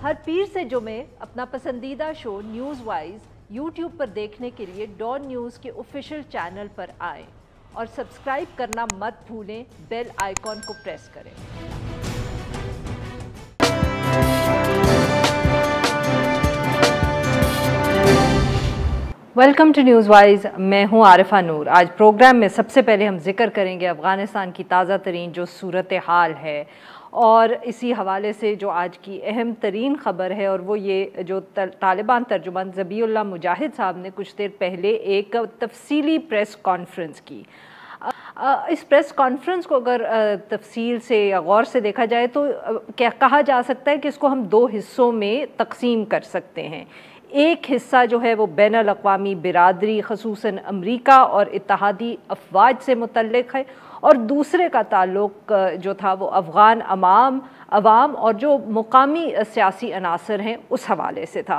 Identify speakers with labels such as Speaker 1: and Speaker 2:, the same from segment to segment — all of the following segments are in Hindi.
Speaker 1: हर पीर से जुमे अपना पसंदीदा शो न्यूज़ वाइज यूट्यूब पर देखने के लिए डॉन न्यूज़ के ऑफिशियल चैनल पर आएं और सब्सक्राइब करना मत भूलें, बेल आइकॉन को प्रेस करें। वेलकम टू न्यूज़ वाइज, मैं हूं आरिफा नूर। आज प्रोग्राम में सबसे पहले हम जिक्र करेंगे अफ़गानिस्तान की ताज़ा तरीन जो सूरत हाल है, और इसी हवाले से जो आज की अहम तरीन ख़बर है और वो ये जो तालिबान तर्जुमान ज़बीउल्लाह मुजाहिद साहब ने कुछ देर पहले एक तफसीली प्रेस कॉन्फ्रेंस की। इस प्रेस कॉन्फ्रेंस को अगर तफसील से या गौर से देखा जाए तो क्या कहा जा सकता है कि इसको हम दो हिस्सों में तकसीम कर सकते हैं। एक हिस्सा जो है वो बैनुल अक़वामी बिरादरी ख़ुसूसन अमरीका और इत्तेहादी अफवाज से मुतल्लिक़ है, और दूसरे का ताल्लुक़ जो था वो अफ़गान अवाम और जो मुकामी सियासी अनासर हैं उस हवाले से था।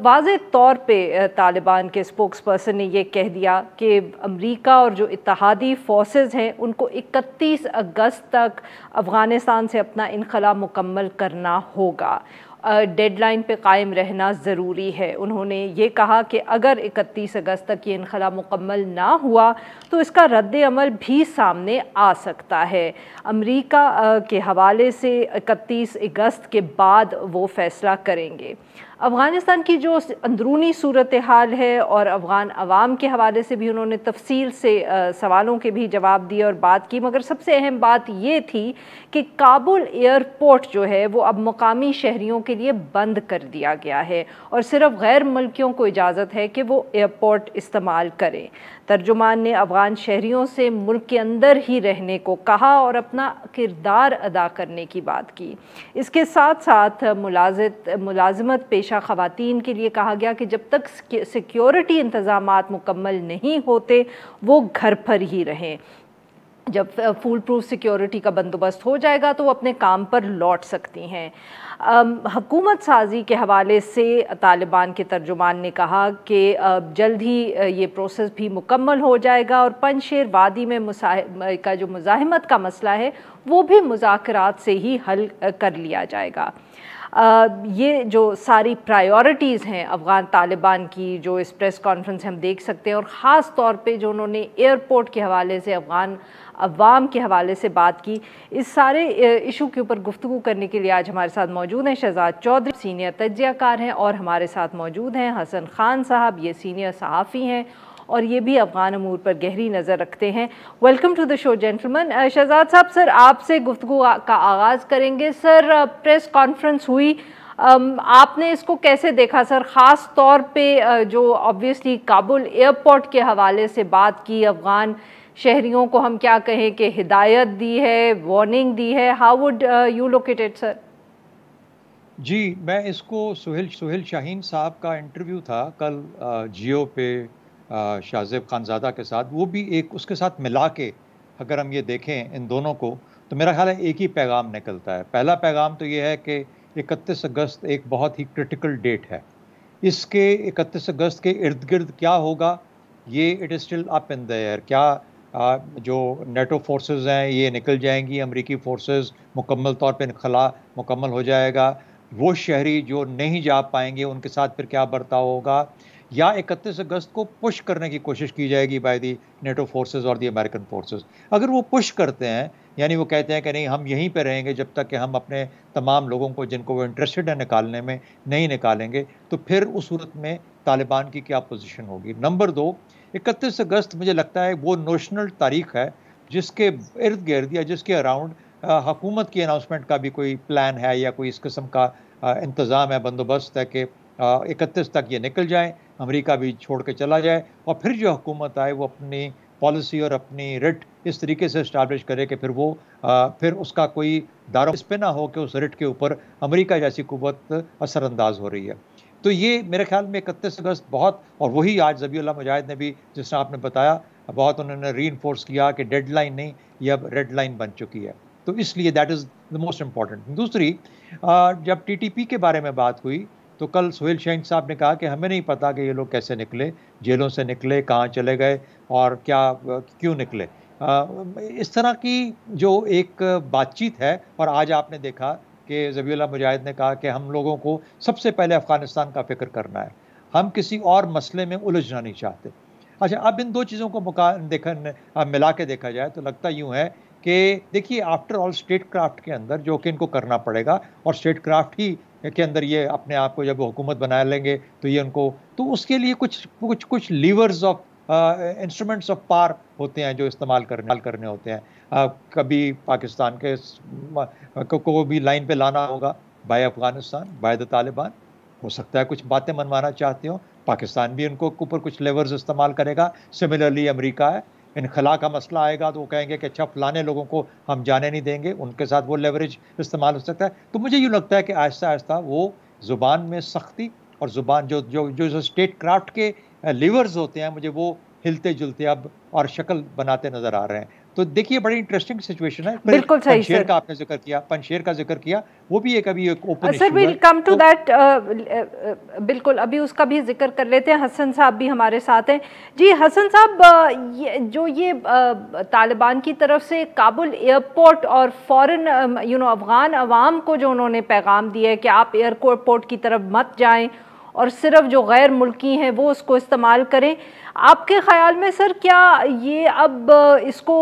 Speaker 1: वाज़े तौर पे तालिबान के स्पोक्स पर्सन ने ये कह दिया कि अमरीका और जो इत्तेहादी फोर्सेस हैं उनको 31 अगस्त तक अफ़गानिस्तान से अपना इनखला मुकम्मल करना होगा। डेडलाइन पे कायम रहना ज़रूरी है। उन्होंने ये कहा कि अगर 31 अगस्त तक ये इनखला मुकम्मल ना हुआ तो इसका रद्द अमल भी सामने आ सकता है। अमरीका के हवाले से 31 अगस्त के बाद वो फ़ैसला करेंगे। अफ़गानिस्तान की जो अंदरूनी सूरत हाल है और अफ़गान अवाम के हवाले से भी उन्होंने तफसील से सवालों के भी जवाब दिए और बात की, मगर सबसे अहम बात ये थी कि काबुल एयरपोर्ट जो है वो अब मुकामी शहरियों के लिए बंद कर दिया गया है और सिर्फ गैर मुल्कियों को इजाज़त है कि वो एयरपोर्ट इस्तेमाल करें। तर्जुमान ने अफ़गान शहरियों से मुल्क के अंदर ही रहने को कहा और अपना किरदार अदा करने की बात की। इसके साथ साथ मुलाज़मत पेशा ख़वातीन के लिए कहा गया कि जब तक सिक्योरिटी इंतज़ामात मुकम्मल नहीं होते वो घर पर ही रहें। जब फुल प्रूफ सिक्योरिटी का बंदोबस्त हो जाएगा तो वो अपने काम पर लौट सकती हैं। हुकूमत साजी के हवाले से तालिबान के तर्जुमान ने कहा कि जल्द ही ये प्रोसेस भी मुकम्मल हो जाएगा और पंजशेर वादी में का जो मुज़ाहिमत का मसला है वो भी मुज़ाकरात से ही हल कर लिया जाएगा। ये जो सारी प्रायोरिटीज़ हैं अफ़गान तालिबान की जो इस प्रेस कॉन्फ्रेंस हम देख सकते हैं, और ख़ास तौर पे जो उन्होंने एयरपोर्ट के हवाले से अफ़गान अवाम के हवाले से बात की, इस सारे इशू के ऊपर गुफ्तगू करने के लिए आज हमारे साथ मौजूद हैं शहजाद चौधरी, सीनियर तज्ज़ियाकार हैं, और हमारे साथ मौजूद हैं हसन खान साहब, ये सीनियर सहाफ़ी हैं और ये भी अफ़गान अमूर पर गहरी नज़र रखते हैं। Welcome to the show gentleman. Shahzad साहब, सर आपसे गुफ्तगू का आगाज़ करेंगे। सर, प्रेस कॉन्फ्रेंस हुई, आपने इसको कैसे देखा सर? ख़ास तौर पे जो ऑब्वियसली काबुल एयरपोर्ट के हवाले से बात की, अफ़गान शहरियों को हम क्या कहें कि हिदायत दी है, वार्निंग दी है, how would you look at it sir?
Speaker 2: जी, मैं इसको सुहेल शाहीन साहब का इंटरव्यू था कल जियो पे शाहज़ेब खानज़ादा के साथ, वो भी एक उसके साथ मिला के अगर हम ये देखें इन दोनों को तो मेरा ख़्याल है एक ही पैगाम निकलता है। पहला पैगाम तो ये है कि 31 अगस्त एक बहुत ही क्रिटिकल डेट है। इसके 31 अगस्त के इर्द-गिर्द क्या होगा, ये it is still up in the air. क्या जो नेटो फोर्सेस हैं ये निकल जाएंगी, अमेरिकी फोर्सेस मुकम्मल तौर पे इनखला मुकम्मल हो जाएगा, वो शहरी जो नहीं जा पाएंगे उनके साथ फिर क्या बर्ताव होगा, या 31 अगस्त को पुश करने की कोशिश की जाएगी बाय दी नेटो फोर्सेस और दी अमेरिकन फोर्सेस। अगर वो पुश करते हैं, यानी वो कहते हैं कि नहीं हम यहीं पे रहेंगे जब तक कि हम अपने तमाम लोगों को जिनको वो इंटरेस्टेड है निकालने में नहीं निकालेंगे, तो फिर उस सूरत में तालिबान की क्या पोजीशन होगी। नंबर 2, 31 अगस्त मुझे लगता है वो नोशनल तारीख है जिसके इर्द गिर्द या जिसके अराउंड हुकूमत की अनाउंसमेंट का भी कोई प्लान है या कोई इस किस्म का इंतज़ाम है, बंदोबस्त है कि 31 तक ये निकल जाए, अमेरिका भी छोड़ के चला जाए और फिर जो हुकूमत आए वो अपनी पॉलिसी और अपनी रिट इस तरीके से इस्टेब्लिश करे कि फिर उसका कोई दारो इस पे ना हो कि उस रिट के ऊपर अमेरिका जैसी कुव्वत असरअंदाज हो रही है। तो ये मेरे ख्याल में 31 अगस्त बहुत, और वही आज ज़बीउल्लाह मुजाहिद ने भी जिस तरह आपने बताया बहुत उन्होंने रीइंफोर्स किया कि डेडलाइन नहीं, ये अब रेड लाइन बन चुकी है। तो इसलिए that is the most important. दूसरी, जब टीटीपी के बारे में बात हुई तो कल सुहेल शाहीन साहब ने कहा कि हमें नहीं पता कि ये लोग कैसे निकले, जेलों से निकले, कहाँ चले गए और क्यों निकले। इस तरह की जो एक बातचीत है, और आज आपने देखा कि ज़बीहुल्लाह मुजाहिद ने कहा कि हम लोगों को सबसे पहले अफ़गानिस्तान का फ़िक्र करना है, हम किसी और मसले में उलझना नहीं चाहते। अच्छा, अब इन 2 चीज़ों को मिला के देखा जाए तो लगता यूँ है कि देखिए, आफ्टर ऑल स्टेट क्राफ्ट के अंदर जो कि इनको करना पड़ेगा, और स्टेट क्राफ्ट ही के अंदर ये अपने आप को जब हुकूमत बना लेंगे तो ये उनको, तो उसके लिए कुछ levers of instruments of power होते हैं जो इस्तेमाल करने होते हैं। कभी पाकिस्तान के को भी लाइन पे लाना होगा, by Afghanistan, by the Taliban. हो सकता है कुछ बातें मनवाना चाहते हो, पाकिस्तान भी उनको ऊपर कुछ लेवर्स इस्तेमाल करेगा। सिमिलरली अमेरिका है, इनखला का मसला आएगा तो वो कहेंगे कि अच्छा फलाने लोगों को हम जाने नहीं देंगे, उनके साथ वो लेवरेज इस्तेमाल हो सकता है। तो मुझे यूँ लगता है कि आहिस्ता आहिस्ता वो ज़ुबान में सख्ती और ज़ुबान जो स्टेट क्राफ्ट के लीवर्स होते हैं, मुझे वो हिलते जुलते अब और शक्ल बनाते नजर आ रहे हैं। तो देखिए, बड़ी इंटरेस्टिंग सिचुएशन है। फिर
Speaker 1: बिल्कुल सही
Speaker 2: पंजशेर
Speaker 1: सर।
Speaker 2: का आपने जिक्र किया, पंजशेर का जिक्र किया, वो भी एक अभी एक ओपन
Speaker 1: सर
Speaker 2: इशू है।
Speaker 1: विल कम टू
Speaker 2: तो
Speaker 1: दैट, बिल्कुल अभी उसका भी जिक्र कर लेते हैं। हसन साहब भी हमारे साथ हैं। जी हसन साहब, ये तालिबान की तरफ से काबुल एयरपोर्ट और फॉरेन अफगान अवाम को जो उन्होंने पैगाम दिया है कि आप एयरपोर्ट की तरफ मत जाएं और सिर्फ जो गैर मुल्की हैं वो उसको इस्तेमाल करें, आपके ख्याल में सर क्या ये अब इसको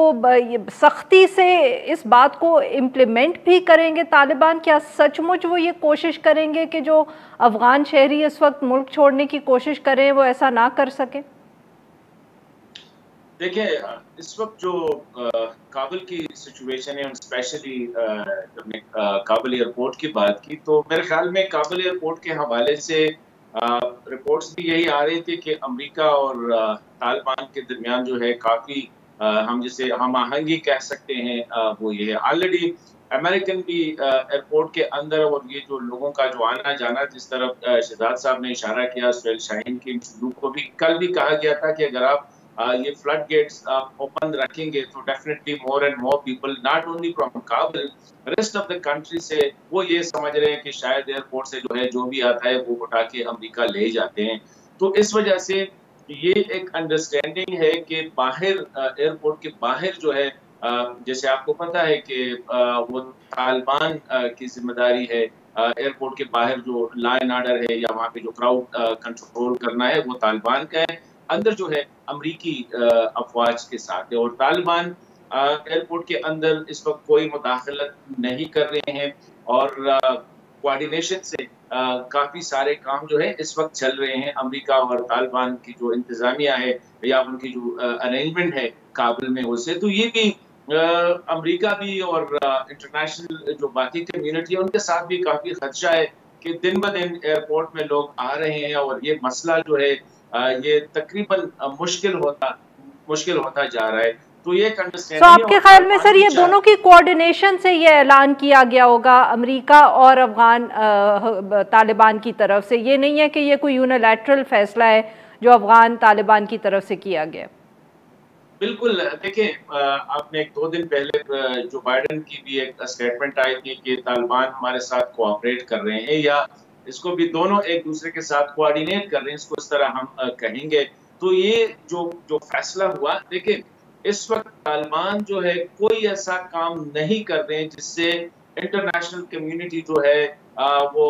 Speaker 1: सख्ती से इस बात को इम्प्लीमेंट भी करेंगे तालिबान? क्या सचमुच वो ये कोशिश करेंगे कि जो अफगान शहरी इस वक्त मुल्क छोड़ने की कोशिश करें वो ऐसा ना कर सके?
Speaker 3: देखिए, इस वक्त जो काबुल की सिचुएशन है, स्पेशली जब मैं काबुल एयरपोर्ट की बात की, तो मेरे ख्याल में काबुल एयरपोर्ट के हवाले से रिपोर्ट्स भी यही आ रही थी कि अमेरिका और तालिबान के दरमियान जो है काफ़ी हम जिसे हम आहंगी कह सकते हैं, वो ये है। ऑलरेडी अमेरिकन भी एयरपोर्ट के अंदर, और ये जो लोगों का जो आना जाना, जिस तरफ शहजाद साहब ने इशारा किया, सुहेल शाहीन की इंटरव्यू को भी कल भी कहा गया था कि अगर आप ये फ्लड गेट्स ओपन रखेंगे तो definitely more and more people, not only from Kabul, rest of the country से, वो ये समझ रहे हैं कि शायद एयरपोर्ट से जो है जो भी आता है वो उठा के अमेरिका ले जाते हैं। तो इस वजह से ये एक अंडरस्टैंडिंग है कि बाहर एयरपोर्ट के बाहर जो है, जैसे आपको पता है कि वो तालिबान की जिम्मेदारी है एयरपोर्ट के बाहर जो लॉ एंड ऑर्डर है या वहाँ पे जो क्राउड कंट्रोल करना है वो तालिबान का है। अंदर जो है अमरीकी अफवाज के साथ है, और तालिबान एयरपोर्ट के अंदर इस वक्त कोई मुदाखलत नहीं कर रहे हैं, और कोऑर्डिनेशन से काफी सारे काम जो है इस वक्त चल रहे हैं। अमेरिका और तालिबान की जो इंतजामिया है या उनकी जो अरेंजमेंट है काबुल में, उससे तो ये भी अमेरिका भी और इंटरनेशनल जो बाकी कम्युनिटी है उनके साथ भी काफी खदशा है कि दिन ब दिन एयरपोर्ट में लोग आ रहे हैं, और ये मसला जो है ये तकरीबन मुश्किल होता जा रहा है। तो ये
Speaker 1: तो आपके ख्याल में सर ये दोनों की कोऑर्डिनेशन से ये ऐलान किया गया होगा अमेरिका और अफगान तालिबान की तरफ से? ये नहीं है कि ये कोई यूनिलैटरल फैसला है जो अफगान तालिबान की तरफ से किया गया?
Speaker 3: बिल्कुल। देखिए, आपने एक 2 दिन पहले जो बाइडेन की भी एक स्टेटमेंट आई थी कि तालिबान हमारे साथ कोऑपरेट कर रहे हैं, या इसको भी दोनों एक दूसरे के साथ कोऑर्डिनेट कर रहे हैं, इसको इस तरह हम कहेंगे। तो ये जो फैसला हुआ, देखिए इस वक्त तालिबान जो है कोई ऐसा काम नहीं कर रहे हैं जिससे इंटरनेशनल कम्युनिटी जो है वो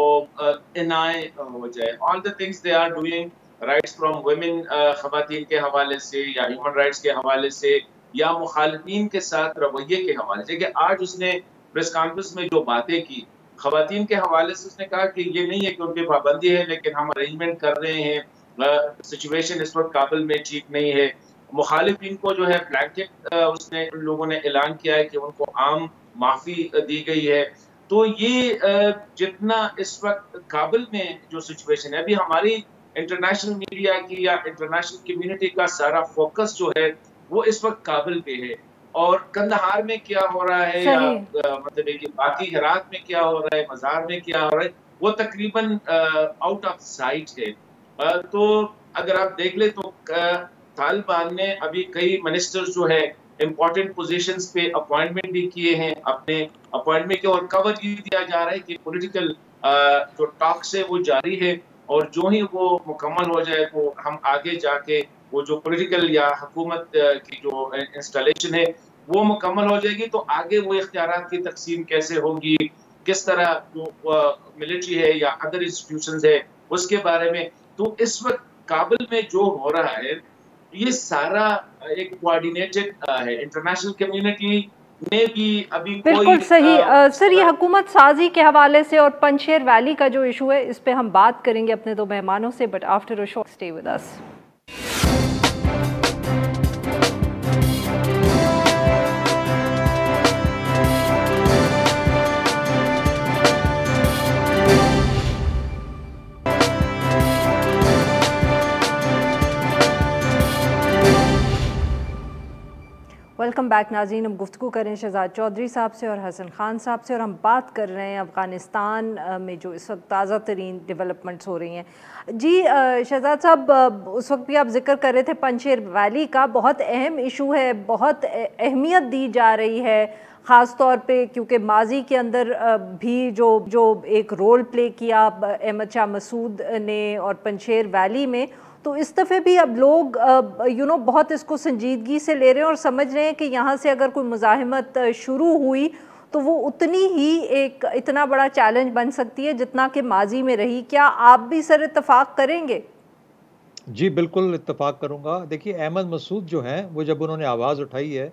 Speaker 3: इनाय हो जाए। All the things they are doing, rights from women, खवातीन के हवाले से या ह्यूमन राइट्स के हवाले से या मुखालिफिन के साथ रवैये के हवाले से। कि आज उसने प्रेस कॉन्फ्रेंस में जो बातें की खवातीन के हवाले से, उसने कहा कि ये नहीं है कि उन पर पाबंदी है, लेकिन हम अरेंजमेंट कर रहे हैं, सिचुएशन इस वक्त काबुल में ठीक नहीं है। मुखालिफिन को जो है ब्लैंकेट उसने उन लोगों ने ऐलान किया है कि उनको आम माफी दी गई है। तो ये जितना इस वक्त काबुल में जो सिचुएशन है, अभी हमारी इंटरनेशनल मीडिया की या इंटरनेशनल कम्युनिटी का सारा फोकस जो है वो इस वक्त काबुल पे है, और कंदहार में क्या हो रहा है या मतलब है कि बाकी हेरात में क्या हो रहा है, मज़ार में क्या हो रहा है, वो तकरीबन आउट ऑफ साइट है। तो अगर आप देख ले तो तालिबान ने अभी कई मिनिस्टर्स जो है इम्पोर्टेंट पोजीशंस पे अपॉइंटमेंट भी किए हैं। अपने अपॉइंटमेंट के और कवर ये दिया जा रहा है कि पॉलिटिकल जो टॉक्स है वो जारी है, और जो ही वो मुकम्मल हो जाए तो हम आगे जाके वो जो पॉलिटिकल या हुकूमत की जो इंस्टॉलेशन है वो मुकम्मल हो जाएगी, तो आगे वो इख्तियारात की तकसीम कैसे होगी, किस तरह जो मिलिट्री है या अदर इंस्टीट्यूशंस है उसके बारे में। तो इस वक्त काबुल में जो हो रहा है ये सारा एक कोऑर्डिनेटेड है। इंटरनेशनल कम्युनिटी ने भी अभी
Speaker 1: बिल्कुल
Speaker 3: कोई
Speaker 1: सही। सर, ये हुकूमत साजी के हवाले से और पंजशेर वैली का जो इशू है, इस पे हम बात करेंगे अपने दो मेहमानों से, but after a short stay with us. Welcome back नाज़रीन। हम गुफ्तगू करें शहजाद चौधरी साहब से और हसन खान साहब से, और हम बात कर रहे हैं अफ़गानिस्तान में जो इस वक्त ताज़ा तरीन डेवलपमेंट्स हो रही हैं। जी शहजाद साहब, उस वक्त भी आप जिक्र कर रहे थे पंजशेर वैली का, बहुत अहम इशू है, बहुत अहमियत दी जा रही है, ख़ास तौर पे क्योंकि माजी के अंदर भी जो एक रोल प्ले किया अहमद शाह मसूद ने और पंजशेर वैली में, तो इस दफ़े भी अब लोग बहुत इसको संजीदगी से ले रहे हैं और समझ रहे हैं कि यहाँ से अगर कोई मुज़ाहिमत शुरू हुई तो वो उतनी ही एक इतना बड़ा चैलेंज बन सकती है जितना कि माजी में रही। क्या आप भी सर इत्तफाक करेंगे?
Speaker 2: जी बिल्कुल इत्तफाक करूँगा। देखिए, अहमद मसूद जो हैं वो जब उन्होंने आवाज़ उठाई है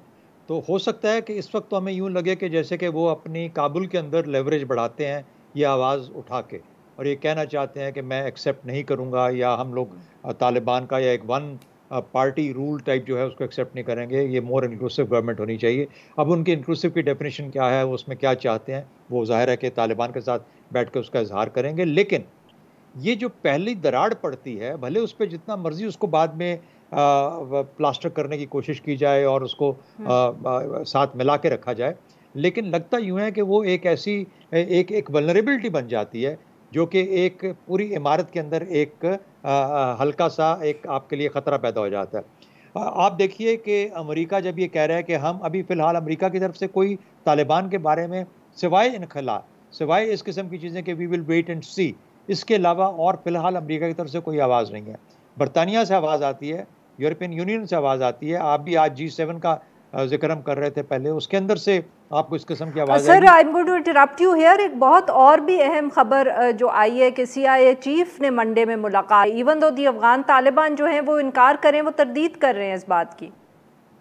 Speaker 2: तो हो सकता है कि इस वक्त तो हमें यूँ लगे कि जैसे कि वो अपनी काबुल के अंदर लेवरेज बढ़ाते हैं ये आवाज़ उठा के, और ये कहना चाहते हैं कि मैं एक्सेप्ट नहीं करूँगा, या हम लोग तालिबान का या एक वन पार्टी रूल टाइप जो है उसको एक्सेप्ट नहीं करेंगे, ये मोर इंक्लूसिव गवर्नमेंट होनी चाहिए। अब उनकी इंक्लूसिव की डेफिनेशन क्या है, उसमें क्या चाहते हैं, वो ज़ाहिर है कि तालिबान के साथ बैठ कर उसका इजहार करेंगे। लेकिन ये जो पहली दरार पड़ती है, भले उस पर जितना मर्जी उसको बाद में प्लास्टर करने की कोशिश की जाए और उसको साथ मिला के रखा जाए, लेकिन लगता यूँ है कि वो एक ऐसी एक वल्नरेबिलिटी बन जाती है जो कि एक पूरी इमारत के अंदर एक हल्का सा एक आपके लिए ख़तरा पैदा हो जाता है। आप देखिए कि अमेरिका जब ये कह रहा है कि हम अभी फ़िलहाल अमेरिका की तरफ से कोई तालिबान के बारे में सिवाय इनखला, सिवाय इस किस्म की चीज़ें कि वी विल वेट एंड सी, इसके अलावा और फ़िलहाल अमेरिका की तरफ से कोई आवाज़ नहीं है। बरतानिया से आवाज़ आती है, यूरोपियन यूनियन से आवाज़ आती है, आप भी आज G7 का जिक्र हम कर रहे थे पहले, उसके अंदर से आपको इस किस्म की आवाज़
Speaker 1: sir, I am going to interrupt you here. एक बहुत और भी अहम खबर जो आई है कि CIA चीफ ने मंडे में मुलाकात, इवन दो दी अफगान तालिबान जो हैं वो इनकार करें, वो तरदीद कर रहे हैं इस बात की।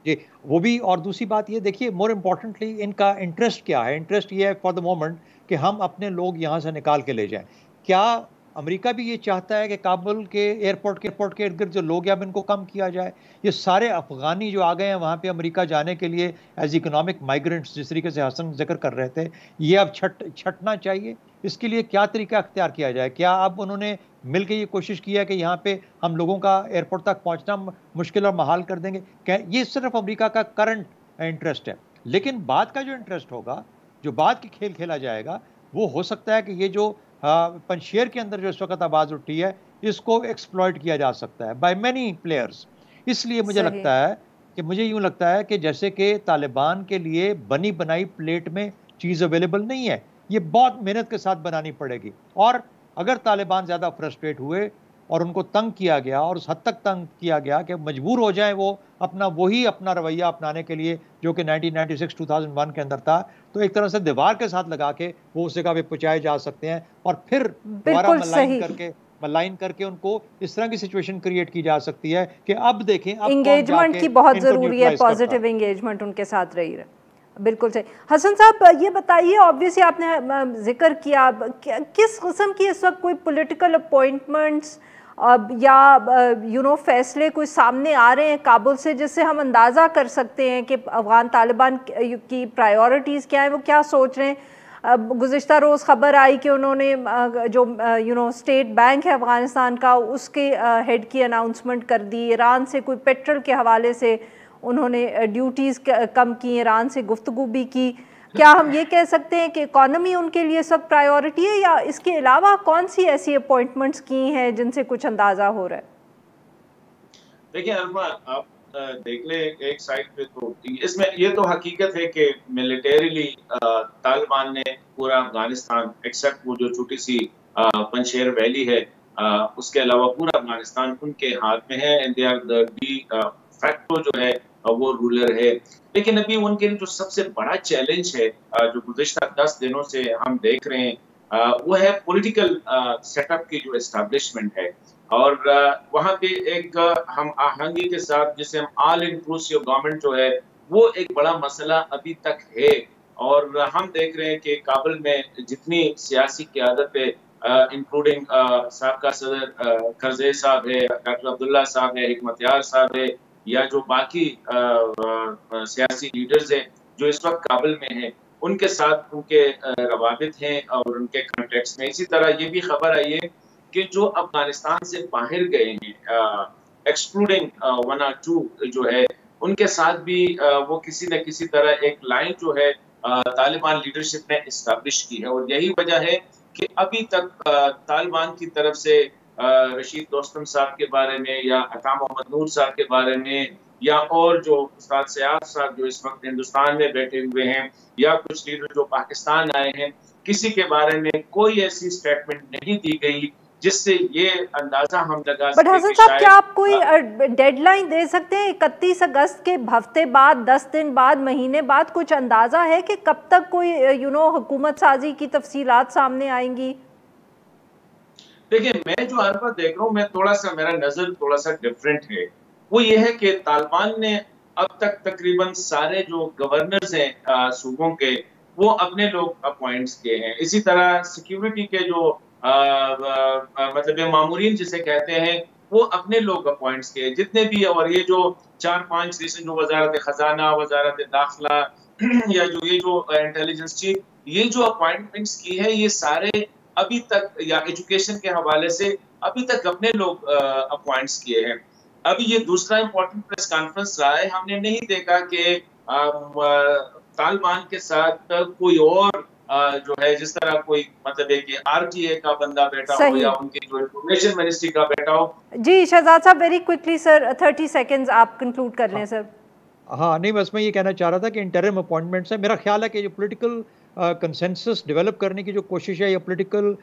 Speaker 2: जी, वो भी। और दूसरी बात ये देखिए, मोर इम्पॉर्टेंटली इनका इंटरेस्ट क्या है? इंटरेस्ट ये है फॉर द मोमेंट कि हम अपने लोग यहाँ से निकाल के ले जाएं। क्या अमेरिका भी ये चाहता है कि काबुल के एयरपोर्ट के इर्द गिर्द जो लोग हैं अब इनको कम किया जाए? ये सारे अफगानी जो आ गए हैं वहाँ पे अमेरिका जाने के लिए एज इकोनॉमिक माइग्रेंट्स, जिस तरीके से हसन जिक्र कर रहे थे, ये अब छटना चाहिए। इसके लिए क्या तरीका अख्तियार किया जाए? क्या अब उन्होंने मिल के ये कोशिश की है कि यहाँ पे हम लोगों का एयरपोर्ट तक पहुँचना मुश्किल और महाल कर देंगे? क्या ये सिर्फ अमेरिका का करंट इंटरेस्ट है? लेकिन बाद का जो इंटरेस्ट होगा, जो बाद की खेल खेला जाएगा, वो हो सकता है कि ये जो पंजशेर के अंदर जो इस वक्त आवाज़ उठी है, इसको एक्सप्लॉइट किया जा सकता है बाय मेनी प्लेयर्स। इसलिए मुझे लगता है कि यूँ लगता है कि जैसे कि तालिबान के लिए बनी बनाई प्लेट में चीज़ अवेलेबल नहीं है, ये बहुत मेहनत के साथ बनानी पड़ेगी। और अगर तालिबान ज़्यादा फ्रस्ट्रेट हुए और उनको तंग किया गया, और उस हद तक तंग किया गया कि मजबूर हो जाए वो अपना रवैया अपनाने के लिए जो कि 1996-2001 के अंदर था, तो एक तरह से दीवार के साथ लगा के वो उस जगह पे पहुंचाए जा सकते हैं, और फिर दोबारा मलाइन करके उनको इस तरह की सिचुएशन क्रिएट की जा सकती है कि अब देखें, अब
Speaker 1: एंगेजमेंट की बहुत ज़रूरी है, पॉजिटिव एंगेजमेंट उनके साथ रही है। बिल्कुल सही। हसन साहब, ये बताइए, ऑब्वियसली आपने जिक्र किया, किस किस्म की इस वक्त कोई पॉलिटिकल अपॉइंटमेंट्स या फैसले कोई सामने आ रहे हैं काबुल से जिससे हम अंदाज़ा कर सकते हैं कि अफगान तालिबान की प्रायोरिटीज़ क्या हैं, वो क्या सोच रहे हैं? गुज़िश्ता रोज़ ख़बर आई कि उन्होंने जो स्टेट बैंक है अफ़गानिस्तान का, उसके हेड की अनाउंसमेंट कर दी। ईरान से कोई पेट्रोल के हवाले से उन्होंने ड्यूटीज़ कम की, ईरान से गुफ्तगू भी की। क्या हम ये कह सकते हैं कि इकॉनमी उनके लिए सब प्रायोरिटी है, या इसके अलावा कौन सी ऐसी अपॉइंटमेंट्स की हैं जिनसे कुछ अंदाज़ा हो रहा है?
Speaker 3: देखिए अरमा, आप देख ले, एक साइड पे तो इसमें ये तो हकीकत है कि मिलिटरीली तालिबान ने पूरा अफगानिस्तान एक्सेप्ट वो जो छोटी सी पंजशेर वैली है, उसके अलावा पूरा अफगानिस्तान उनके हाथ में है, and they are de facto जो है वो रूलर है। लेकिन अभी उनके लिए जो सबसे बड़ा चैलेंज है जो गुज़िश्ता 10 दिनों से हम देख रहे हैं वो है पॉलिटिकल सेटअप की जो एस्टैब्लिशमेंट है। और वहाँ पे एक हम आहंगी के साथ जिसे हम ऑल इंक्लूसिव गवर्नमेंट जो है वो एक बड़ा मसला अभी तक है। और हम देख रहे हैं कि काबुल में जितनी सियासी क़यादत है इंक्लूडिंग साबका सदर करज़ई साहब है, डॉक्टर अब्दुल्ला साहब है, हिकमत यार साहब है, या जो बाकी सियासी लीडर्स हैं जो इस वक्त काबुल में हैं, उनके साथ उनके रवाबित हैं और उनके कॉन्टेक्ट्स में। इसी तरह ये भी खबर आई है कि जो अफगानिस्तान से बाहर गए हैं एक्सक्लूडिंग 1 और 2 जो है उनके साथ भी वो किसी न किसी तरह एक लाइन जो है तालिबान लीडरशिप ने इस्टेब्लिश की है। और यही वजह है कि अभी तक तालिबान की तरफ से रशीद दोस्तम साहब के बारे में या अता मोहम्मद नूर साहब के बारे में या और जो उस्ताद सयाद साहब जो इस वक्त हिंदुस्तान में बैठे हुए हैं या कुछ लीडर जो पाकिस्तान आए हैं, किसी के बारे में कोई ऐसी स्टेटमेंट नहीं दी गई जिससे ये अंदाजा हम लगा
Speaker 1: सके। बट हसन साहब, क्या आप कोई डेडलाइन दे सकते हैं? 31 अगस्त के हफ्ते बाद, 10 दिन बाद, महीने बाद कुछ अंदाजा है कि कब तक कोई हुकूमत साजी की तफसीलात सामने आएंगी?
Speaker 3: देखिए, मैं जो आरफा देख रहा हूँ, मेरा नजर थोड़ा सा डिफरेंट है। वो ये है कि तालिबान ने अब तक तकरीबन सारे जो गवर्नर्स हैं सूबों के वो अपने लोग अपॉइंट्स किए हैं। इसी तरह सिक्योरिटी के जो मतलब मामूरीन जिसे कहते हैं वो अपने लोग अपॉइंट्स किए जितने भी। और ये जो 4-5 रिसेंट जो वजारत खजाना, वजारत दाखिला या जो ये जो इंटेलिजेंस चीफ, ये जो अपॉइंटमेंट्स की है ये सारे अभी तक या एजुकेशन के हवाले से अभी तक अपने लोग अपॉइंट्स किए हैं। अभी ये दूसरा इम्पोर्टेंट प्रेस कॉन्फ्रेंस रहा है, हमने नहीं देखा कि तालिबान के साथ कोई और जो है जिस तरह कोई मतलब है कि आरटीए का बंदा बैठा हो या उनके जो इंफॉर्मेशन मिनिस्ट्री का बैठा हो।
Speaker 1: जी शहजाद साहब, वेरी क्विकली सर, 30 सेकंड्स आप कंक्लूड कर लें सर।
Speaker 2: हाँ नहीं, बस मैं ये कहना चाह रहा था कि इंटरिम अपॉइंटमेंट्स है। मेरा ख्याल है कि जो पॉलिटिकल कंसेंसस डेवलप करने की जो कोशिश है या पॉलिटिकल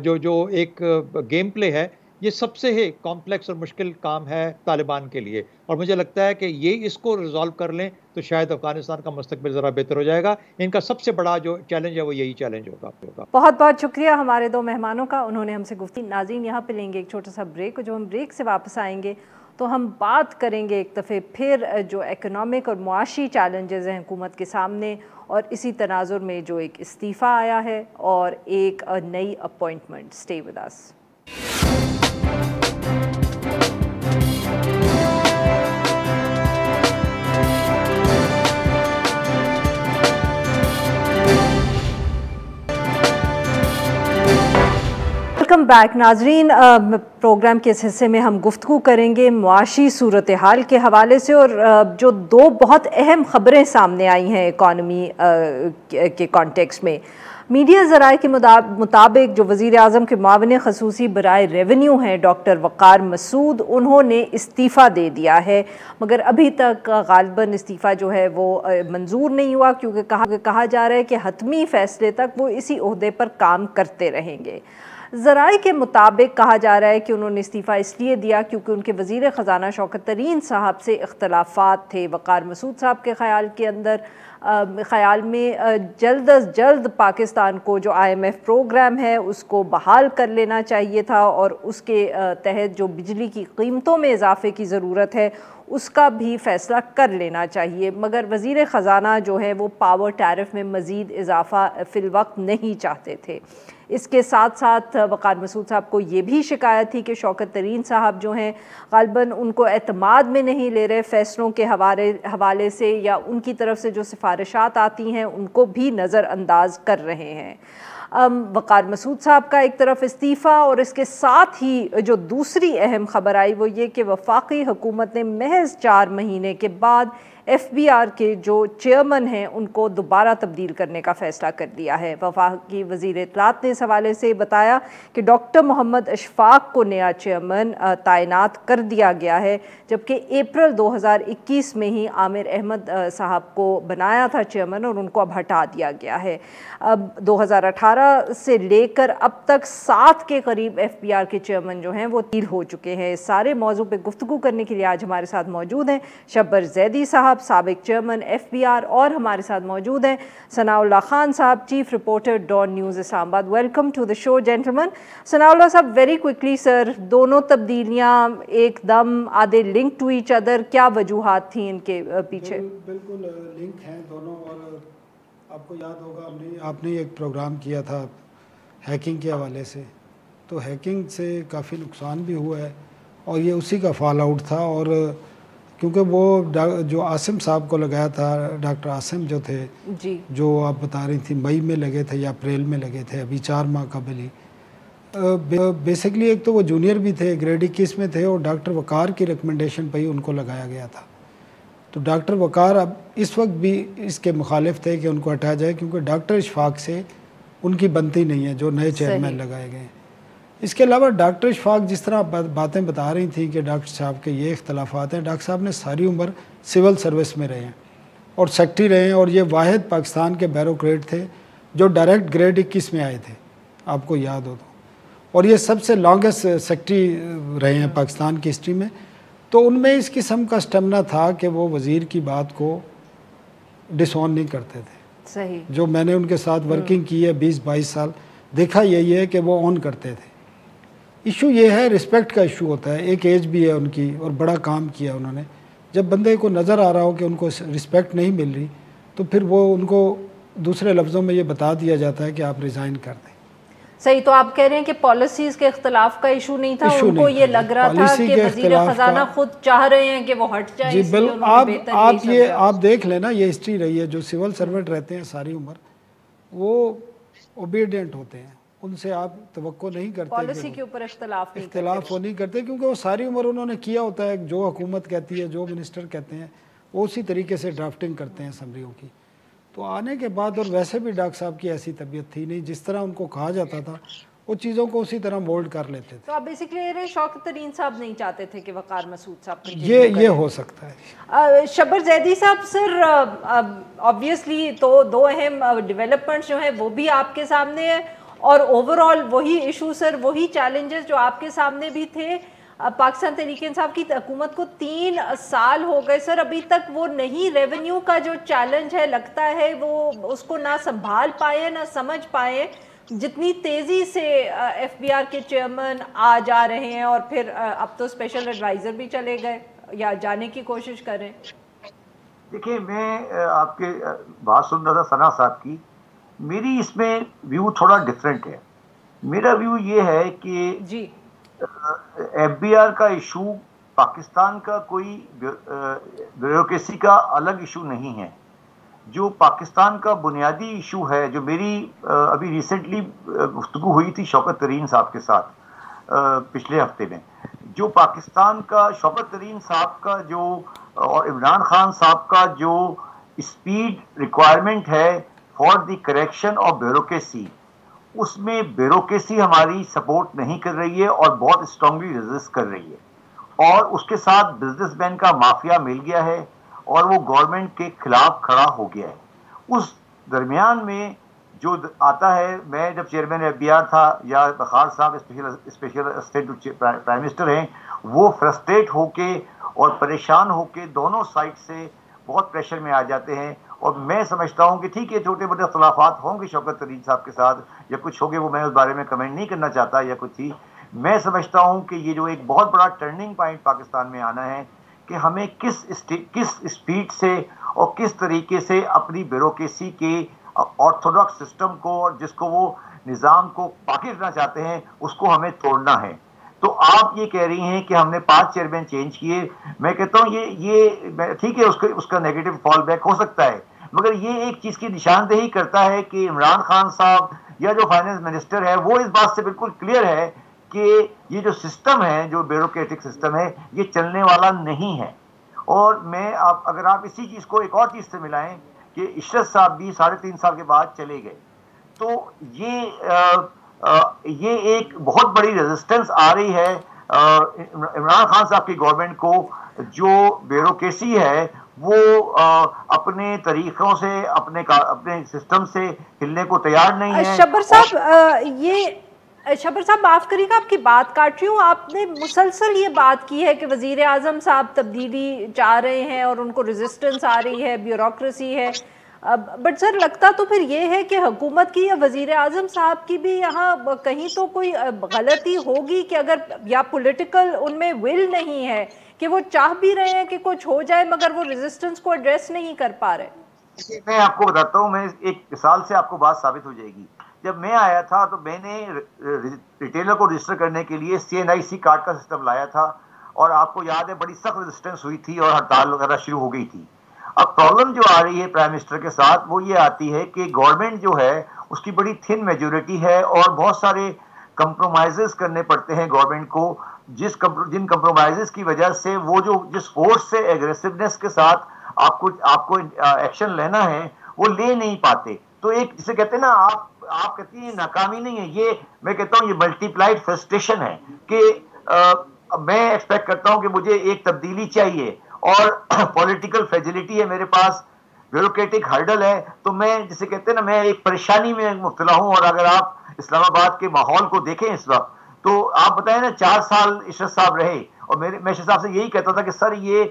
Speaker 2: जो एक गेम प्ले है, ये सबसे ही कॉम्प्लेक्स और मुश्किल काम है तालिबान के लिए। और मुझे लगता है कि ये इसको रिजॉल्व कर लें तो शायद अफगानिस्तान का मुस्तकबिल ज़रा बेहतर हो जाएगा। इनका सबसे बड़ा जो चैलेंज है वो यही चैलेंज होगा।
Speaker 1: बहुत बहुत शुक्रिया हमारे दो मेहमानों का, उन्होंने हमसे गुफ्तगू। नाज़रीन, यहाँ पे लेंगे एक छोटा सा ब्रेक। जो हम ब्रेक से वापस आएंगे तो हम बात करेंगे एक दफ़े फिर जो इकोनॉमिक और मुआशी चैलेंजेस हैं हुकूमत के सामने, और इसी तनाजुर में जो एक इस्तीफ़ा आया है और एक नई appointment. Stay with us. Welcome back नाजरीन। प्रोग्राम के इस हिस्से में हम गुफ्तगू करेंगे मुआशी सूरत हाल के हवाले से, और जो दो बहुत अहम ख़बरें सामने आई हैं इकॉनमी के कॉन्टेक्स्ट में। मीडिया ज़राए के मुताबिक जो वज़ीर आज़म के मुआविन ख़ुसूसी बराए रेवेन्यू हैं डॉक्टर वक़ार मसूद, उन्होंने इस्तीफ़ा दे दिया है, मगर अभी तक गालिबन इस्तीफ़ा जो है वो मंजूर नहीं हुआ, क्योंकि कहा जा रहा है कि हतमी फ़ैसले तक वो इसी ओहदे पर काम करते रहेंगे। ज़राए के मुताबिक कहा जा रहा है कि उन्होंने इस्तीफ़ा इसलिए दिया क्योंकि उनके वज़ीर ख़जाना शौकत तरीन साहब से इख्तलाफात थे। वक़ार मसूद साहब के ख़याल में जल्द अज जल्द पाकिस्तान को जो IMF प्रोग्राम है उसको बहाल कर लेना चाहिए था, और उसके तहत जो बिजली की कीमतों में इजाफ़े की ज़रूरत है उसका भी फ़ैसला कर लेना चाहिए। मगर वज़ीर ख़जाना जो है वो पावर टैरिफ में मज़ीद इजाफ़ा फ़िलवक्त नहीं चाहते थे। इसके साथ साथ वक़ार मसूद साहब को ये भी शिकायत थी कि शौकत तरीन साहब जो हैं ग़ालिबन उनको एतमाद में नहीं ले रहे फ़ैसलों के हवाले से, या उनकी तरफ से जो सिफारिशात आती हैं उनको भी नज़रअंदाज कर रहे हैं। वक़ार मसूद साहब का एक तरफ इस्तीफ़ा, और इसके साथ ही जो दूसरी अहम ख़बर आई वो ये कि वफाकी हुकूमत ने महज 4 महीने के बाद FBR के जो चेयरमैन हैं उनको दोबारा तब्दील करने का फ़ैसला कर लिया है। वफाकी वज़ीर इत्तलात ने इस हवाले से बताया कि डॉक्टर मोहम्मद अशफाक को नया चेयरमैन तैनात कर दिया गया है, जबकि अप्रैल 2021 में ही आमिर अहमद साहब को बनाया था चेयरमैन और उनको अब हटा दिया गया है। अब 2018 से लेकर अब तक 7 के करीब FBR के चेयरमैन जो हैं वो तब्दील हो चुके हैं। इस सारे मौजू पे गुफ्तगू करने के लिए आज हमारे साथ मौजूद हैं शब्बर जैदी साहब, साबिक चेयरमैन FBR, और हमारे साथ मौजूद हैं सनाउल्लाह खान साहब, chief reporter Dawn news Islamabad. Welcome to the show gentleman. Sanaullah साहब, वेरी क्विकली सर, दोनों तब्दीलियाँ एकदम आधे लिंक टू ईच अदर, क्या वजूहात थी इनके पीछे?
Speaker 4: बिल्कुल लिंक हैं दोनों, और आपको याद होगा आपने एक प्रोग्राम किया था हैकिंग के हवाले से, तो हैकिंग से काफ़ी नुकसान भी हुआ है और ये उसी का फॉल आउट था। और क्योंकि वो जो आसिम साहब को लगाया था, डॉक्टर आसिम जो थे
Speaker 1: जी,
Speaker 4: जो आप बता रही थी मई में लगे थे या अप्रैल में लगे थे, अभी 4 माह कबल ही। बेसिकली एक तो वो जूनियर भी थे, ग्रेड 21 में थे, और डॉक्टर वकार की रिकमेंडेशन पर ही उनको लगाया गया था। तो डॉक्टर वकार अब इस वक्त भी इसके मुखालिफ थे कि उनको हटाया जाए, क्योंकि डॉक्टर इशफाक से उनकी बनती नहीं है जो नए चेयरमैन लगाए गए हैं। इसके अलावा डॉक्टर इशफाक जिस तरह बातें बता रही थी कि डॉक्टर साहब के ये इख्तलाफात हैं, डॉक्टर साहब ने सारी उम्र सिविल सर्विस में रहे हैं और सेक्रेटरी रहे हैं, और ये वाहिद पाकिस्तान के ब्यूरोक्रेट थे जो डायरेक्ट ग्रेड 21 में आए थे, आपको याद हो तो। और ये सबसे लॉन्गेस्ट सेक्रेटरी रहे हैं पाकिस्तान की हिस्ट्री में। तो उनमें इस किस्म का स्टेमिना था कि वो वज़ीर की बात को डिसऑन नहीं करते थे।
Speaker 1: सही।
Speaker 4: जो मैंने उनके साथ वर्किंग की है 20-22 साल, देखा यही है कि वो ऑन करते थे। इशू ये है, रिस्पेक्ट का इशू होता है, एक एज भी है उनकी और बड़ा काम किया उन्होंने। जब बंदे को नज़र आ रहा हो कि उनको रिस्पेक्ट नहीं मिल रही, तो फिर वो उनको दूसरे लफ्ज़ों में ये बता दिया जाता है कि आप रिज़ाइन कर दें।
Speaker 1: सही। तो आप कह रहे हैं कि पॉलिसीज़ के इख्तलाफ का इशू नहीं था, उनको ये लग रहा था कि वज़ीर ख़जाना खुद चाह रहे हैं कि वो हट जाए।
Speaker 4: जी बिल्कुल। आप देख लेना, ये हिस्ट्री रही है, जो सिविल सर्वेंट रहते हैं सारी उम्र वो ओबीडियंट होते हैं, उनसे आप तवक्को नहीं करते।
Speaker 1: पॉलिसी के ऊपर
Speaker 4: इख्तलाफ वो नहीं करते, क्योंकि वो सारी उम्र उन्होंने किया होता है, जो हुकूमत कहती है, जो मिनिस्टर कहते हैं, वो उसी तरीके से ड्राफ्टिंग करते हैं समरियों की। तो आने के बाद, और वैसे भी डॉक्टर साहब की ऐसी तबीयत थी नहीं, जिस तरह उनको कहा जाता था वो चीज़ों को उसी तरह मोल्ड कर लेते थे।
Speaker 1: तो आप बेसिकली शौकत तरीन साहब नहीं चाहते थे कि वकार मसूद साहब
Speaker 4: ये हो सकता है।
Speaker 1: शब्बर जैदी साहब, सर ऑब्वियसली तो दो अहम डेवलपमेंट्स जो हैं वो भी आपके सामने है, और ओवरऑल वही इशू सर, वही चैलेंजेस जो आपके सामने भी थे। पाकिस्तान तहरीक इंसाफ की हुकूमत को 3 साल हो गए सर, अभी तक वो नहीं, रेवेन्यू का जो चैलेंज है लगता है वो उसको ना संभाल पाए ना समझ पाए। जितनी तेज़ी से FBR के चेयरमैन आ जा रहे हैं, और फिर अब तो स्पेशल एडवाइज़र भी चले गए या जाने की कोशिश कर रहे हैं।
Speaker 5: देखिए, मैं आपके बात सुन रहा था सना साहब की, मेरी इसमें व्यू थोड़ा डिफरेंट है। मेरा व्यू ये है कि
Speaker 1: जी,
Speaker 5: FBR का इशू पाकिस्तान का कोई ब्यूरोक्रेसी का अलग इशू नहीं है। जो पाकिस्तान का बुनियादी इशू है, जो मेरी अभी रिसेंटली गुफ्तगू हुई थी शौकत तरीन साहब के साथ पिछले हफ्ते में, जो पाकिस्तान का शौकत तरीन साहब का जो और इमरान खान साहब का जो स्पीड रिक्वायरमेंट है for the correction of bureaucracy, उसमें ब्यूरोक्रेसी हमारी सपोर्ट नहीं कर रही है और बहुत स्ट्रांगली रेजिस्ट कर रही है। और उसके साथ बिजनेसमैन का माफिया मिल गया है और वो गवर्नमेंट के खिलाफ खड़ा हो गया है। उस दरमियान में जो आता है, मैं जब चेयरमैन FBR था, या बखार साहब स्पेशल असिस्टेंट प्राइम मिनिस्टर हैं, वो फ्रस्ट्रेट होके और परेशान होके दोनों साइड से बहुत प्रेशर में आ जाते हैं। और मैं समझता हूं कि ठीक है, छोटे मोटे अख्तलाफात होंगे शौकत तरीन साहब के साथ या कुछ होंगे, वो मैं उस बारे में कमेंट नहीं करना चाहता या कुछ ही। मैं समझता हूं कि ये जो एक बहुत बड़ा टर्निंग पॉइंट पाकिस्तान में आना है कि हमें किस स्पीड से और किस तरीके से अपनी ब्यूरोक्रेसी के ऑर्थोडॉक्स सिस्टम को, और जिसको वो निज़ाम को पाके रखना चाहते हैं, उसको हमें तोड़ना है। तो आप ये कह रही हैं कि हमने 5 चेयरमैन चेंज किए, मैं कहता हूँ ये ठीक है, उसका नेगेटिव फॉल बैक हो सकता है, मगर ये एक चीज़ की निशानदेही करता है कि इमरान खान साहब या जो फाइनेंस मिनिस्टर है वो इस बात से बिल्कुल क्लियर है कि ये जो सिस्टम है, जो ब्यूरोक्रेटिक सिस्टम है, ये चलने वाला नहीं है। और मैं अगर आप इसी चीज़ को एक और चीज़ से मिलाएं कि इशरत साहब भी 3.5 साल के बाद चले गए, तो ये एक बहुत बड़ी रेजिस्टेंस आ रही है इमरान खान साहब की गवर्नमेंट को। जो ब्यूरोक्रेसी है वो अपने तरीकों से अपने सिस्टम से हिलने को तैयार नहीं है।
Speaker 1: शब्बर साहब माफ करिएगा, आपकी बात काट रही हूँ। आपने मुसलसल ये बात की है कि वजीर आजम साहब तब्दीली चाह रहे हैं और उनको रेजिस्टेंस आ रही है, ब्यूरोक्रेसी है, बट सर लगता तो फिर ये है कि हुकूमत की या वजीर आजम साहब की भी यहाँ कहीं तो कोई गलती होगी कि अगर या पॉलिटिकल उनमें विल नहीं है कि वो चाह भी रहे हैं कि कुछ हो जाए मगर वो रेजिस्टेंस को एड्रेस नहीं कर पा रहे।
Speaker 5: मैं आपको बताता हूँ, मैं एक मिसाल से आपको बात साबित हो जाएगी। जब मैं आया था तो मैंने रिटेलर को रजिस्टर करने के लिए CNIC कार्ड का सिस्टम लाया था और आपको याद है बड़ी सख्त रेजिस्टेंस हुई थी और हड़ताल वगैरह शुरू हो गई थी। अब प्रॉब्लम जो आ रही है प्राइम मिनिस्टर के साथ वो ये आती है कि गवर्नमेंट जो है उसकी बड़ी थिन मेजोरिटी है और बहुत सारे कंप्रोमाइजेस करने पड़ते हैं गवर्नमेंट को, जिन कंप्रोमाइजेस की वजह से वो जिस फोर्स से एग्रेसिवनेस के साथ आपको एक्शन लेना है वो ले नहीं पाते। तो एक जिसे कहते हैं ना, आप कहती हैं नाकामी नहीं है, ये मैं कहता हूँ ये मल्टीप्लाइड फ्रस्ट्रेशन है कि मैं एक्सपेक्ट करता हूँ कि मुझे एक तब्दीली चाहिए और पॉलिटिकल फ्रेजिलिटी है मेरे पास, ब्यूरोक्रेटिक हर्डल है, तो मैं जिसे कहते हैं ना मैं एक परेशानी में मुब्तला हूँ। और अगर आप इस्लामाबाद के माहौल को देखें इस वक्त, तो आप बताएं ना 4 साल इशरत साहब रहे और मैं इशरत साहब से यही कहता था कि सर ये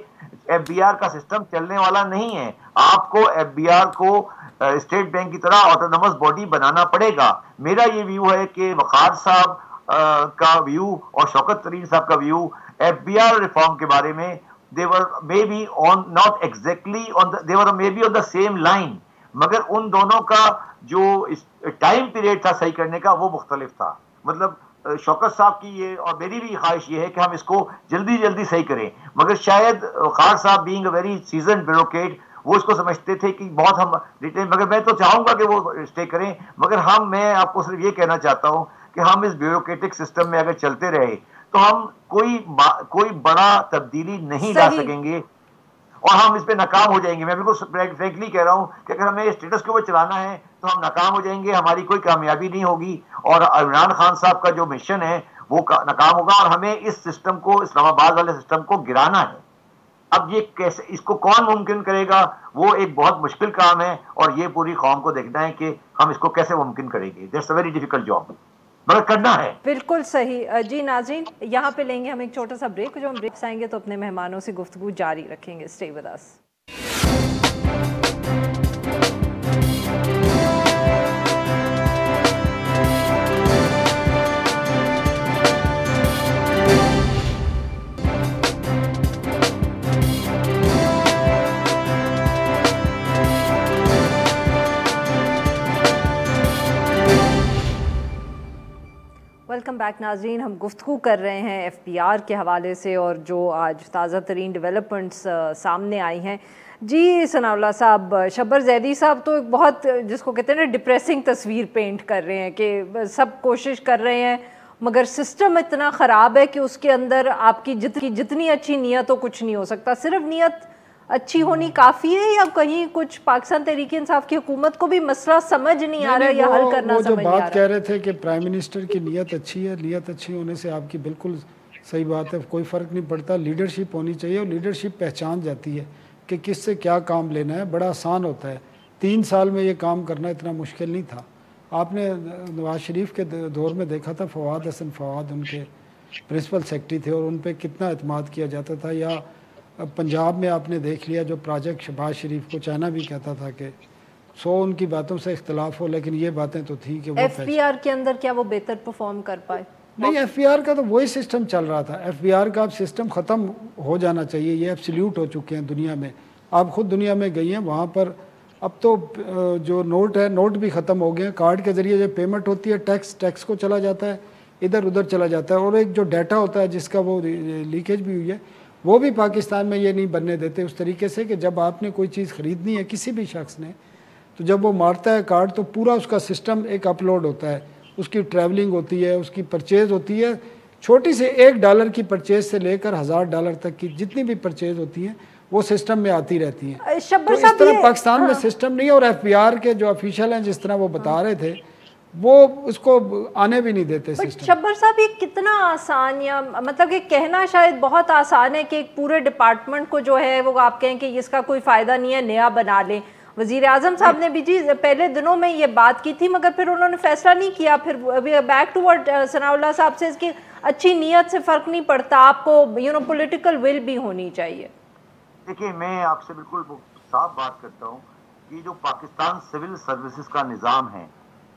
Speaker 5: FBR का सिस्टम चलने वाला नहीं है, आपको FBR को स्टेट बैंक की तरह ऑटोनोमस बॉडी बनाना पड़ेगा। मेरा ये व्यू है कि वक़ार साहब का व्यू और शौकत तरीन साहब का व्यू FBR रिफॉर्म के बारे में they were maybe on not exactly on the they were maybe on the same line, मगर उन दोनों का जो टाइम पीरियड था सही करने का वो मुख्तलिफ था। मतलब शौकत साहब की ये और मेरी भी ख्वाहिश ये है कि हम इसको जल्दी जल्दी सही करें, मगर शायद वक़ार साहब being a very seasoned bureaucrat वो इसको समझते थे कि बहुत हम रिटेन, मगर मैं तो चाहूंगा कि वो स्टे करें, मगर मैं आपको सिर्फ ये कहना चाहता हूं कि हम इस ब्यूरोक्रेटिक सिस्टम में अगर चलते रहे तो हम कोई बड़ा तब्दीली नहीं ला सकेंगे और हम इस पे नाकाम हो जाएंगे। मैं बिल्कुल फ्रैंकली कह रहा हूं कि अगर हमें स्टेटस को चलाना है तो हम नाकाम हो जाएंगे, हमारी कोई कामयाबी नहीं होगी और इमरान खान साहब का जो मिशन है वो नाकाम होगा और हमें इस सिस्टम को, इस्लामाबाद वाले सिस्टम को गिराना है। अब ये कैसे, इसको कौन मुमकिन करेगा, वो एक बहुत मुश्किल काम है और ये पूरी कौम को देखना है कि हम इसको कैसे मुमकिन करेंगे। That's a very difficult job, मगर करना है।
Speaker 1: बिल्कुल सही जी। नाज़रीन यहाँ पे लेंगे हम एक छोटा सा ब्रेक, जो हम ब्रेक से आएंगे तो अपने मेहमानों से गुफ्तगू जारी रखेंगे। Stay with us. Welcome back नाज़रीन। हम गुफ्तगू कर रहे हैं FBR के हवाले से और जो आज ताज़ा तरीन डेवलपमेंट्स सामने आई हैं। जी सनाउल्लाह साहब, शब्बर जैदी साहब तो एक बहुत जिसको कहते हैं ना डिप्रेसिंग तस्वीर पेंट कर रहे हैं कि सब कोशिश कर रहे हैं मगर सिस्टम इतना ख़राब है कि उसके अंदर आपकी जितनी अच्छी नीयत हो कुछ नहीं हो सकता। सिर्फ नीयत अच्छी होनी काफ़ी है या कहीं कुछ पाकिस्तान तहरीक इंसाफ की हुकूमत को भी मसला समझ नहीं आ रहा है या हल करना समझ नहीं आ रहा?
Speaker 4: वो जो बात कह रहे थे कि प्राइम मिनिस्टर की नीयत अच्छी है, नीयत अच्छी होने से आपकी बिल्कुल सही बात है, कोई फ़र्क नहीं पड़ता। लीडरशिप होनी चाहिए और लीडरशिप पहचान जाती है कि किससे क्या काम लेना है, बड़ा आसान होता है। 3 साल में ये काम करना इतना मुश्किल नहीं था। आपने नवाज शरीफ के दौर में देखा था, फवाद हसन फवाद उनके प्रिंसिपल सेक्रेटरी थे और उन पर कितना एतमाद किया जाता था। या पंजाब में आपने देख लिया जो प्रोजेक्ट शहबाज शरीफ को चाइना भी कहता था कि 100 उनकी बातों से इख्तलाफ हो, लेकिन ये बातें तो थी कि वो
Speaker 1: FBR के अंदर क्या वो बेहतर परफॉर्म कर पाए?
Speaker 4: नहीं, FBR का तो वही सिस्टम चल रहा था। FBR का अब सिस्टम ख़त्म हो जाना चाहिए, ये एब्सोल्यूट हो चुके हैं दुनिया में। आप खुद दुनिया में गई हैं, वहाँ पर अब तो जो नोट है, नोट भी ख़त्म हो गए हैं। कार्ड के ज़रिए जो पेमेंट होती है टैक्स को चला जाता है, इधर उधर चला जाता है। और एक जो डाटा होता है जिसका वो लीकेज भी हुई है, वो भी पाकिस्तान में ये नहीं बनने देते उस तरीके से कि जब आपने कोई चीज़ ख़रीदनी है किसी भी शख्स ने, तो जब वो मारता है कार्ड तो पूरा उसका सिस्टम एक अपलोड होता है, उसकी ट्रैवलिंग होती है, उसकी परचेज़ होती है, छोटी से $1 की परचेज़ से लेकर $1000 तक की जितनी भी परचेज़ होती हैं वो सिस्टम में आती रहती हैं।
Speaker 1: शब्बर
Speaker 4: तो इस
Speaker 1: साहब
Speaker 4: तरह पाकिस्तान में सिस्टम नहीं है, और एफबीआर के जो ऑफिशियल हैं जिस तरह वो बता रहे थे वो उसको आने भी नहीं देते सिस्टम।
Speaker 1: शब्बर साहब ये कितना आसान, या मतलब ये कहना शायद बहुत आसान है कि एक पूरे डिपार्टमेंट को जो है वो आप कहें कि इसका कोई फ़ायदा नहीं है, नया बना लें। वज़ीर आज़म साहब ने भी जी पहले दिनों में ये बात की थी, मगर फिर उन्होंने फैसला नहीं किया। फिर बैक टू वर्ड सनाउल्लाह साहब से, इसकी अच्छी नीयत से फ़र्क नहीं पड़ता, आपको पॉलिटिकल विल भी होनी चाहिए।
Speaker 5: देखिए, मैं आपसे बिल्कुल साफ बात करता हूँ कि जो पाकिस्तान सिविल सर्विसेज का निज़ाम है,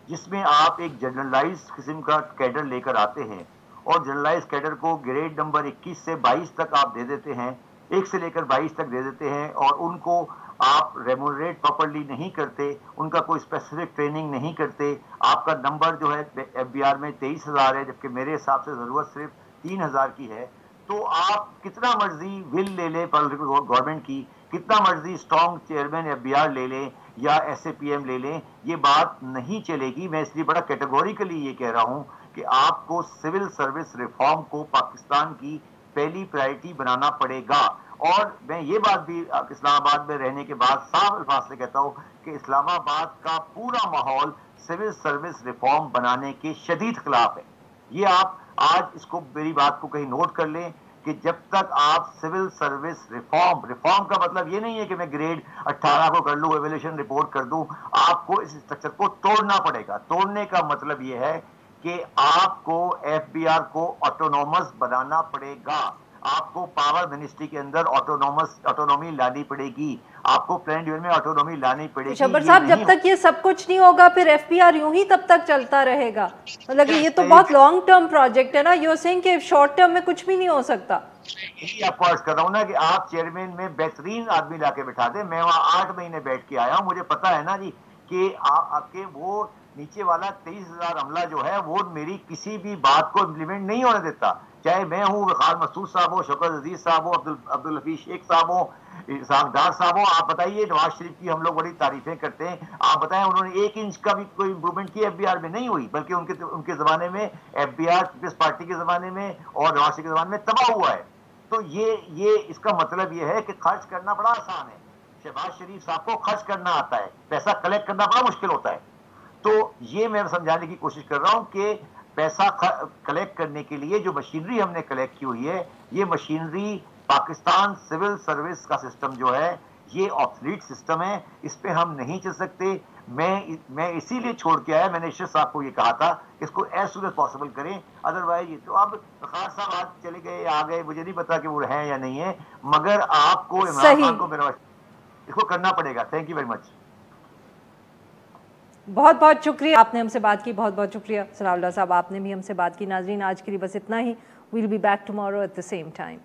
Speaker 5: जिसमें आप एक जनरलाइज किस्म का कैडर लेकर आते हैं और जनरलाइज कैडर को ग्रेड नंबर 21 से 22 तक आप दे देते हैं, 1 से लेकर 22 तक दे देते हैं, और उनको आप रेमुनरेट प्रॉपर्ली नहीं करते, उनका कोई स्पेसिफिक ट्रेनिंग नहीं करते। आपका नंबर जो है एफबीआर में 23,000 है, जबकि मेरे हिसाब से ज़रूरत सिर्फ 3,000 की है। तो आप कितना मर्जी विल ले लें पॉलिटिकल गवर्नमेंट की, कितना मर्जी स्ट्रॉन्ग चेयरमैन एफबीआर ले लें या एसएपीएम ले लें, ये बात नहीं चलेगी। मैं इसलिए बड़ा कैटेगोरिकली ये कह रहा हूं कि आपको सिविल सर्विस रिफॉर्म को पाकिस्तान की पहली प्रायोरिटी बनाना पड़ेगा। और मैं ये बात भी इस्लामाबाद में रहने के बाद साफ अल्फाज से कहता हूं कि इस्लामाबाद का पूरा माहौल सिविल सर्विस रिफॉर्म बनाने के शदीद खिलाफ है। ये आप आज इसको, मेरी बात को कहीं नोट कर लें कि जब तक आप सिविल सर्विस रिफॉर्म का मतलब ये नहीं है कि मैं ग्रेड 18 को कर लूँ, एवल्यूशन रिपोर्ट कर दूं। आपको इस स्ट्रक्चर को तोड़ना पड़ेगा। तोड़ने का मतलब ये है कि आपको एफबीआर को ऑटोनोमस बनाना पड़ेगा, आपको पावर मिनिस्ट्री के अंदर ऑटोनॉमी लानी पड़ेगी, आपको प्लान में ऑटोनॉमी लानी पड़ेगी।
Speaker 1: शब्बर साहब, जब तक ये सब कुछ नहीं होगा फिर एफबीआर यूं ही तब तक चलता रहेगा। मतलब ये तो बहुत लॉन्ग टर्म प्रोजेक्ट है ना, यू सेइंग कि शॉर्ट टर्म में कुछ भी नहीं हो सकता।
Speaker 5: यही आपको अर्ज कर रहा हूँ ना कि आप चेयरमैन में बेहतरीन आदमी लाके बैठा दे। मैं वहाँ 8 महीने बैठ के आया हूँ, मुझे पता है ना जी कि आपके वो नीचे वाला 23,000 अमला जो है वो मेरी किसी भी बात को इम्प्लीमेंट नहीं होने देता, चाहे मैं हूँ, वखार मसूद साहब हो, शौकत अजीज साहब हो, अब्दुल हफीज शेख साहब हो, साहबदार साहब हो। आप बताइए, नवाज शरीफ की हम लोग बड़ी तारीफें करते हैं, आप बताएं उन्होंने 1 इंच का भी कोई इंप्रूवमेंट की एफबीआर में नहीं हुई, बल्कि उनके जमाने में एफबीआर पीपल्स पार्टी के जमाने में और नवाज शरीफ के जमाने में तबाह हुआ है। तो ये इसका मतलब ये है कि खर्च करना बड़ा आसान है। शहबाज शरीफ साहब को खर्च करना आता है, पैसा कलेक्ट करना बड़ा मुश्किल होता है। तो ये मैं समझाने की कोशिश कर रहा हूं कि पैसा कलेक्ट करने के लिए जो मशीनरी हमने कलेक्ट की हुई है, ये मशीनरी पाकिस्तान सिविल सर्विस का सिस्टम जो है ये ऑब्सोलीट सिस्टम है, इस पे हम नहीं चल सकते। मैं इसीलिए छोड़ के आया, मैंने इशरत साहब को ये कहा था कि इसको एज सून एज पॉसिबल करें, अदरवाइज ये तो अब खान साहब आज चले गए आ गए, मुझे नहीं पता कि वो हैं या नहीं है, मगर आपको इमरान खान को मेरा इसको करना पड़ेगा। Thank you very much.
Speaker 1: बहुत बहुत शुक्रिया, आपने हमसे बात की, बहुत बहुत शुक्रिया सनाउल्लाह साहब, आपने भी हमसे बात की। नाजरीन, आज के लिए बस इतना ही। We'll be back tomorrow at the same time.